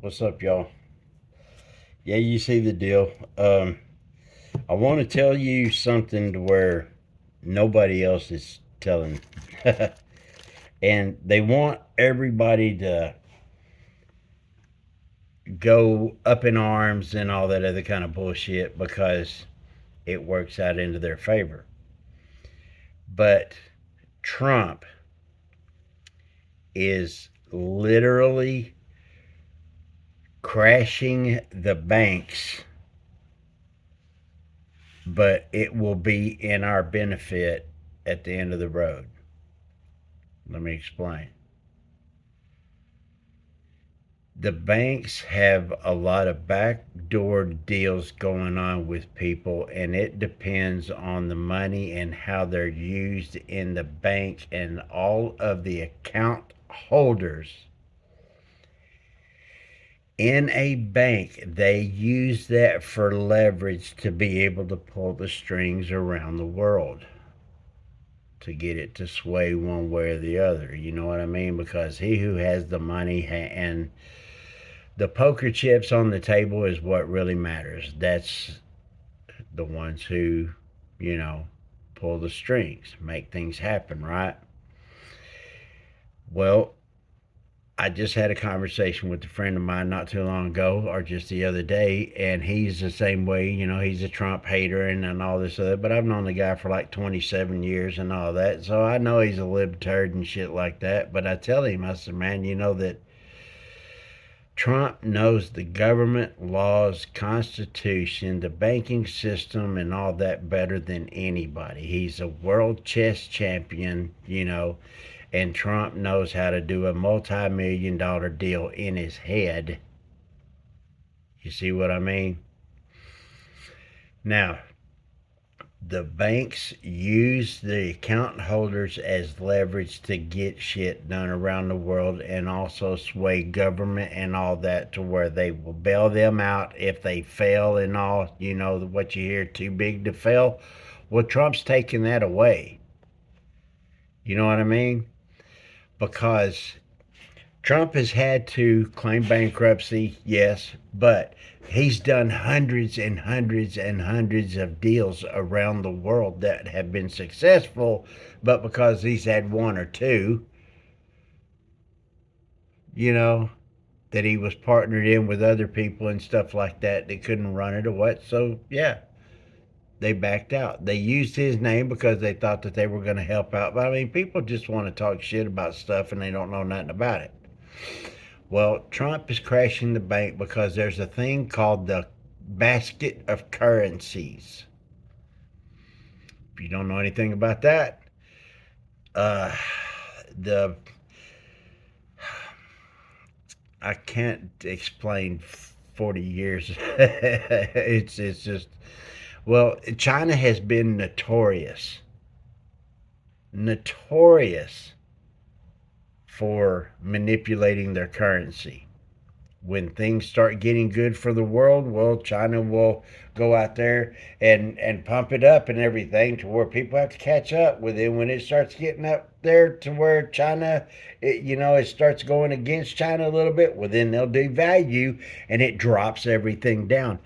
What's up, y'all? Yeah, you see the deal. I want to tell you something to where nobody else is telling. And they want everybody to go up in arms and all that other kind of bullshit because it works out into their favor. But Trump is literally crashing the banks, but it will be in our benefit at the end of the road. Let me explain. The banks have a lot of backdoor deals going on with people, and it depends on the money and how they're used in the bank, and all of the account holders in a bank, they use that for leverage to be able to pull the strings around the world to get it to sway one way or the other. You know what I mean? Because he who has the money and the poker chips on the table is what really matters. That's the ones who, you know, pull the strings, make things happen, right? Well, I just had a conversation with a friend of mine not too long ago, or just the other day, and he's the same way. He's a Trump hater and all this other. But I've known the guy for like 27 years and all that, so I know he's a libtard and shit like that. But I tell him, I said, man, you know that Trump knows the government, laws, constitution, the banking system, and all that better than anybody. He's a world chess champion, and Trump knows how to do a multi-million-dollar deal in his head. You see what I mean? Now, the banks use the account holders as leverage to get shit done around the world, and also sway government and all that to where they will bail them out if they fail and all. What you hear, too big to fail. Well, Trump's taking that away. You know what I mean? Because Trump has had to claim bankruptcy, yes, but he's done hundreds and hundreds and hundreds of deals around the world that have been successful, but because he's had one or two, you know, that he was partnered in with other people and stuff like that, they couldn't run it or what. So, yeah, they backed out. They used his name because they thought that they were going to help out. But I mean, people just want to talk shit about stuff and they don't know nothing about it. Well, Trump is crashing the bank because there's a thing called the basket of currencies. If you don't know anything about that, uh, the I can't explain 40 years. It's just, well, China has been notorious for manipulating their currency. When things start getting good for the world, well, China will go out there and pump it up and everything to where people have to catch up with it. When it starts getting up there to where China, it starts going against China a little bit, well, then they'll devalue and it drops everything down.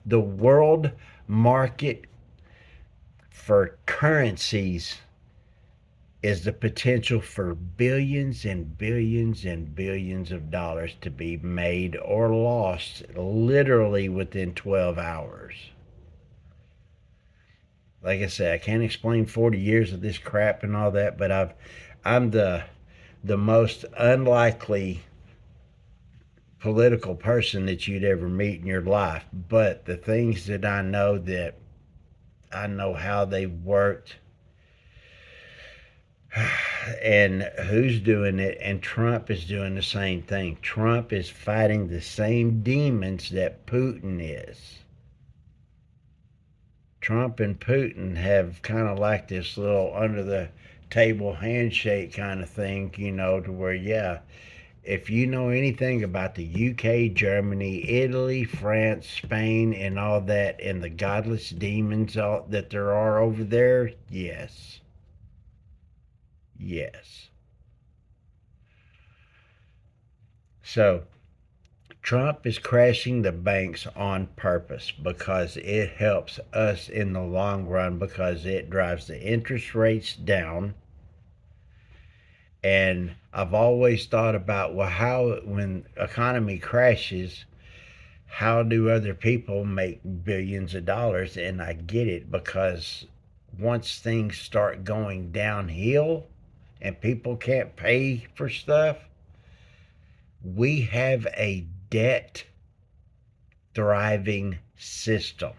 The world market for currencies is the potential for billions and billions and billions of dollars to be made or lost literally within 12 hours. Like I said, I can't explain 40 years of this crap and all that, but I'm the most unlikely political person that you'd ever meet in your life. But the things that I know how they worked, and who's doing it, and Trump is doing the same thing. Trump is fighting the same demons that Putin is. Trump and Putin have kind of like this little under the table handshake kind of thing, to where, yeah, if you know anything about the UK, Germany, Italy, France, Spain, and all that, and the godless demons that there are over there, yes. Yes. So Trump is crashing the banks on purpose because it helps us in the long run because it drives the interest rates down. And I've always thought about, well, how when economy crashes, how do other people make billions of dollars? And I get it because once things start going downhill and people can't pay for stuff, we have a debt thriving system.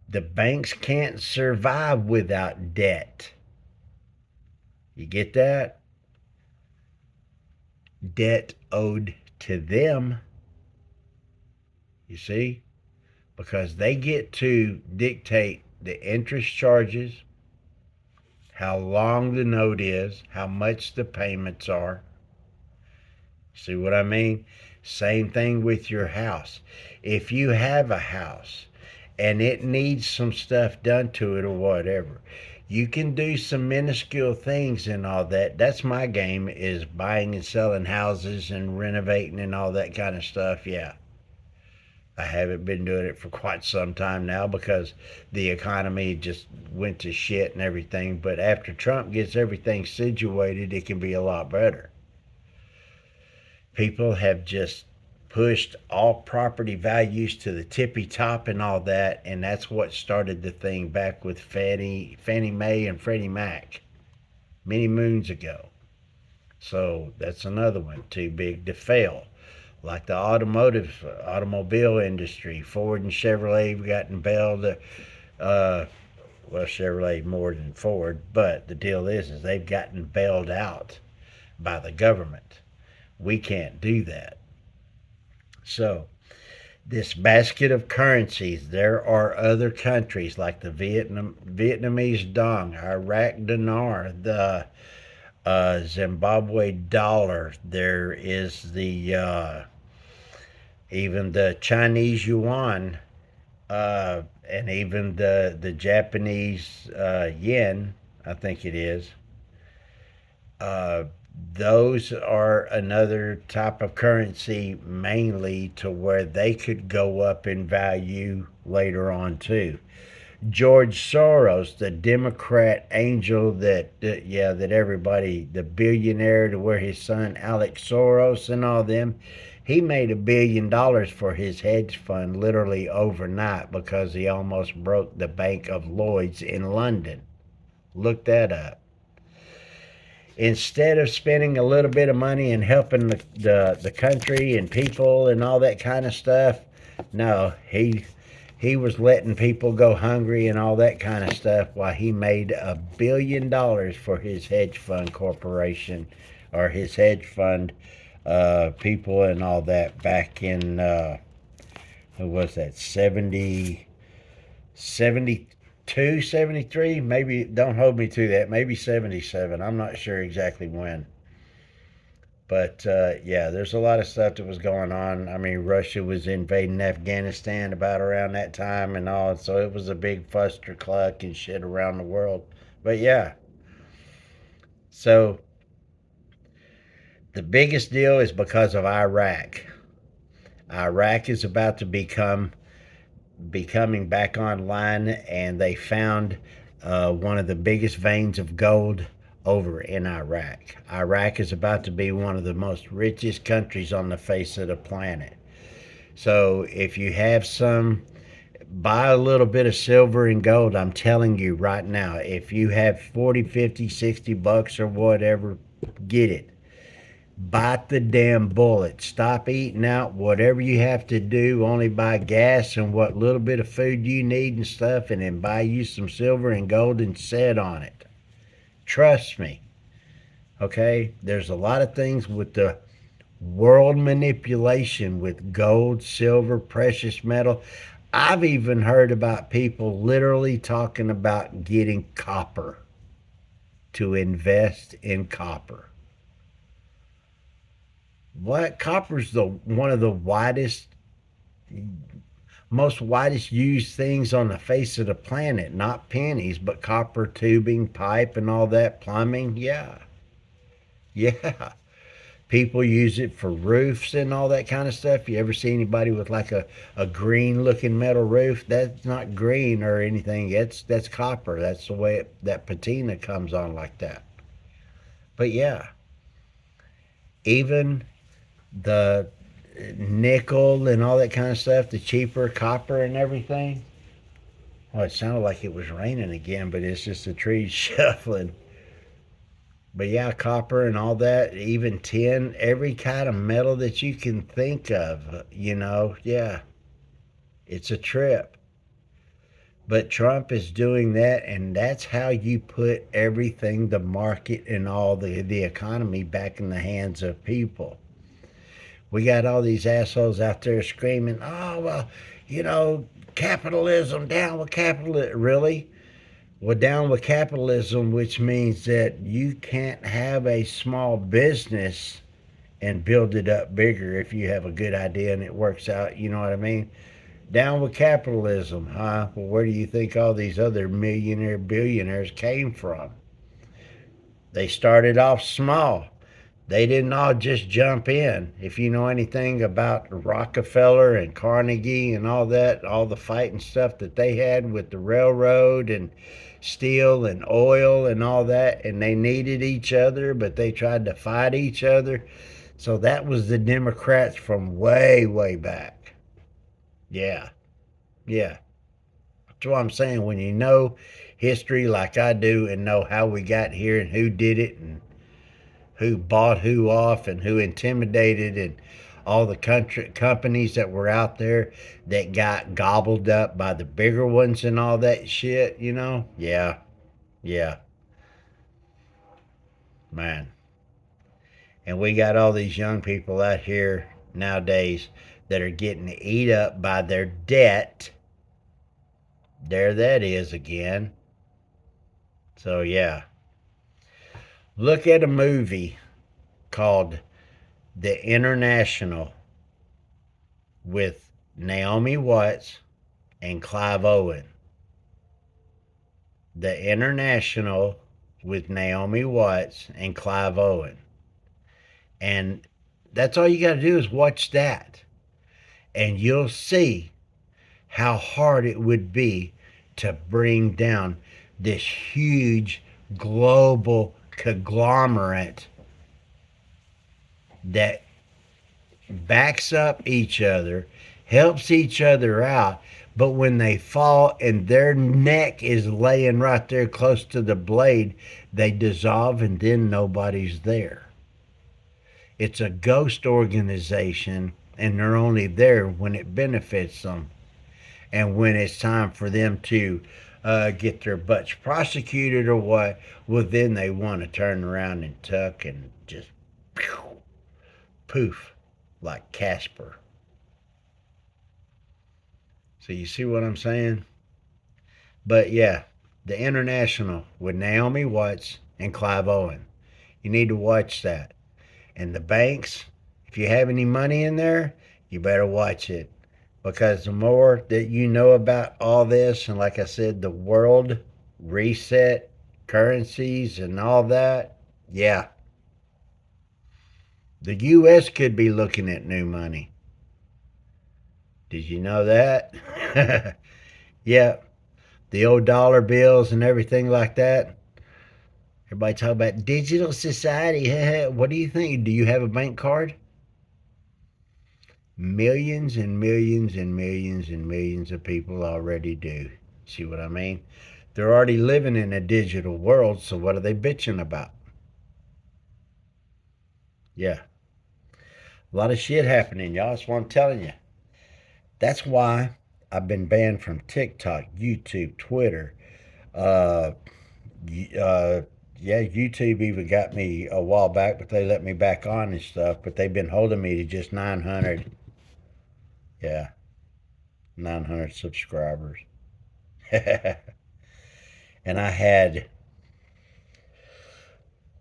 The banks can't survive without debt. You get that? Debt owed to them, you see? Because they get to dictate the interest charges, how long the note is, how much the payments are. See what I mean? Same thing with your house. If you have a house and it needs some stuff done to it or whatever, you can do some minuscule things and all that. That's my game, is buying and selling houses and renovating and all that kind of stuff. Yeah. I haven't been doing it for quite some time now because the economy just went to shit and everything. But after Trump gets everything situated, it can be a lot better. People have just pushed all property values to the tippy top and all that, and that's what started the thing back with Fannie Mae and Freddie Mac many moons ago. So that's another one too big to fail. Like the automobile industry, Ford and Chevrolet have gotten bailed. Uh, well, Chevrolet more than Ford, but the deal is they've gotten bailed out by the government. We can't do that. So this basket of currencies, there are other countries like the Vietnamese dong, Iraq dinar, the Zimbabwe dollar. There is the even the Chinese yuan, and even the Japanese yen. I think it is. Uh, those are another type of currency, mainly to where they could go up in value later on too. George Soros, the Democrat angel that everybody, the billionaire to where his son Alex Soros and all them, he made $1 billion for his hedge fund literally overnight because he almost broke the Bank of Lloyd's in London. Look that up. Instead of spending a little bit of money and helping the country and people and all that kind of stuff, no, he was letting people go hungry and all that kind of stuff while he made $1 billion for his hedge fund corporation or his hedge fund people and all that back in who was that, 72, 73, maybe, don't hold me to that, maybe 77. I'm not sure exactly when. But yeah, there's a lot of stuff that was going on. I mean, Russia was invading Afghanistan about around that time and all, so it was a big fuster cluck and shit around the world. But yeah, so the biggest deal is because of Iraq. Iraq is about to becoming back online, and they found one of the biggest veins of gold over in Iraq. Iraq is about to be one of the most richest countries on the face of the planet. So if you have some, buy a little bit of silver and gold. I'm telling you right now, if you have 40, 50, 60 bucks or whatever, get it. Bite the damn bullet. Stop eating out. Whatever you have to do, only buy gas and what little bit of food you need and stuff, and then buy you some silver and gold and set on it. Trust me. Okay? There's a lot of things with the world manipulation with gold, silver, precious metal. I've even heard about people literally talking about getting copper to invest in copper. What? Copper's the one of the most widest used things on the face of the planet. Not pennies, but copper tubing, pipe, and all that plumbing. Yeah, yeah. People use it for roofs and all that kind of stuff. You ever see anybody with like a green looking metal roof? That's not green or anything. That's copper. That's the way that patina comes on like that. But yeah, even the nickel and all that kind of stuff, the cheaper copper and everything. Oh, it sounded like it was raining again, but it's just the trees shuffling. But yeah, copper and all that, even tin, every kind of metal that you can think of, yeah, it's a trip. But Trump is doing that, and that's how you put everything, the market and all the economy back in the hands of people. We got all these assholes out there screaming, oh, well, you know, capitalism, down with capitalism. Really? Well, down with capitalism, which means that you can't have a small business and build it up bigger if you have a good idea and it works out. You know what I mean? Down with capitalism, huh? Well, where do you think all these other millionaire billionaires came from? They started off small. They didn't all just jump in. If you know anything about Rockefeller and Carnegie and all that, all the fighting stuff that they had with the railroad and steel and oil and all that, and they needed each other, but they tried to fight each other. So that was the Democrats from way, way back. Yeah, yeah. That's what I'm saying. When you know history like I do and know how we got here and who did it and who bought who off and who intimidated and all the country companies that were out there that got gobbled up by the bigger ones and all that shit. Yeah, yeah, man. And we got all these young people out here nowadays that are getting eat up by their debt. There that is again. So yeah, look at a movie called The International with Naomi Watts and Clive Owen. The International with Naomi Watts and Clive Owen. And that's all you got to do is watch that. And you'll see how hard it would be to bring down this huge global conglomerate that backs up each other, helps each other out, but when they fall and their neck is laying right there close to the blade, they dissolve and then nobody's there. It's a ghost organization and they're only there when it benefits them. And when it's time for them to get their butts prosecuted or what, well, then they want to turn around and tuck and just poof, like Casper. So you see what I'm saying? But yeah, The International with Naomi Watts and Clive Owen. You need to watch that. And the banks, if you have any money in there, you better watch it. Because the more that you know about all this, and like I said, the world reset currencies and all that, yeah, the U.S. could be looking at new money. Did you know that? Yeah, the old dollar bills and everything like that. Everybody talk about digital society. What do you think? Do you have a bank card? Millions and millions and millions and millions of people already do. See what I mean? They're already living in a digital world, so what are they bitching about? Yeah, a lot of shit happening, y'all. That's what I'm telling you. That's why I've been banned from TikTok, YouTube, Twitter. Uh, uh, yeah, YouTube even got me a while back, but they let me back on and stuff. But they've been holding me to just 900. Yeah, 900 subscribers. And I had,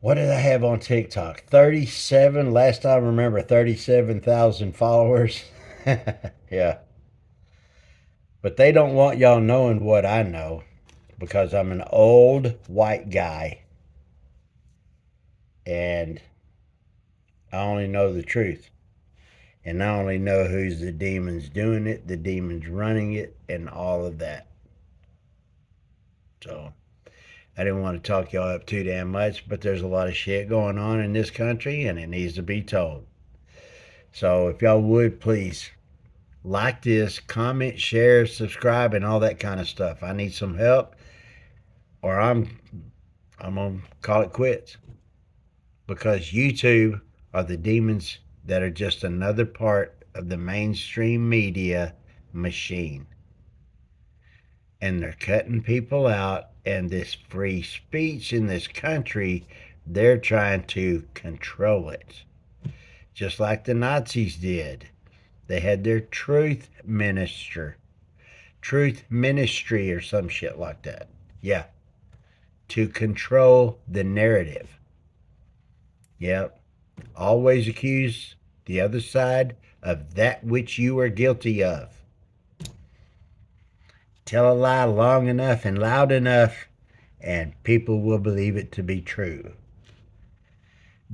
what did I have on TikTok? 37. Last I remember, 37,000 followers. Yeah. But they don't want y'all knowing what I know because I'm an old white guy and I only know the truth. And I only know who's the demons doing it, the demons running it, and all of that. So I didn't want to talk y'all up too damn much, but there's a lot of shit going on in this country and it needs to be told. So if y'all would please like this, comment, share, subscribe, and all that kind of stuff. I need some help, or I'm gonna call it quits because YouTube are the demons that are just another part of the mainstream media machine, and they're cutting people out. And this free speech in this country, they're trying to control it, just like the Nazis did. They had their truth ministry, or some shit like that. Yeah, to control the narrative. Yep. Always accuse the other side of that which you are guilty of. Tell a lie long enough and loud enough, and people will believe it to be true.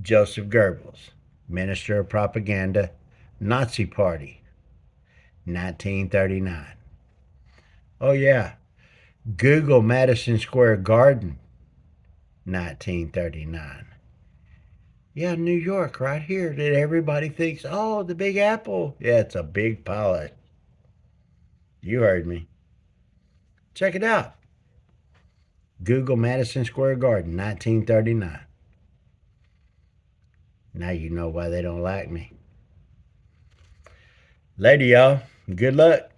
Joseph Goebbels, Minister of Propaganda, Nazi Party, 1939. Oh, yeah. Google Madison Square Garden, 1939. Yeah, New York, right here, that everybody thinks, oh, the Big Apple. Yeah, it's a big pile of. You heard me. Check it out. Google Madison Square Garden, 1939. Now you know why they don't like me. Later, y'all. Good luck.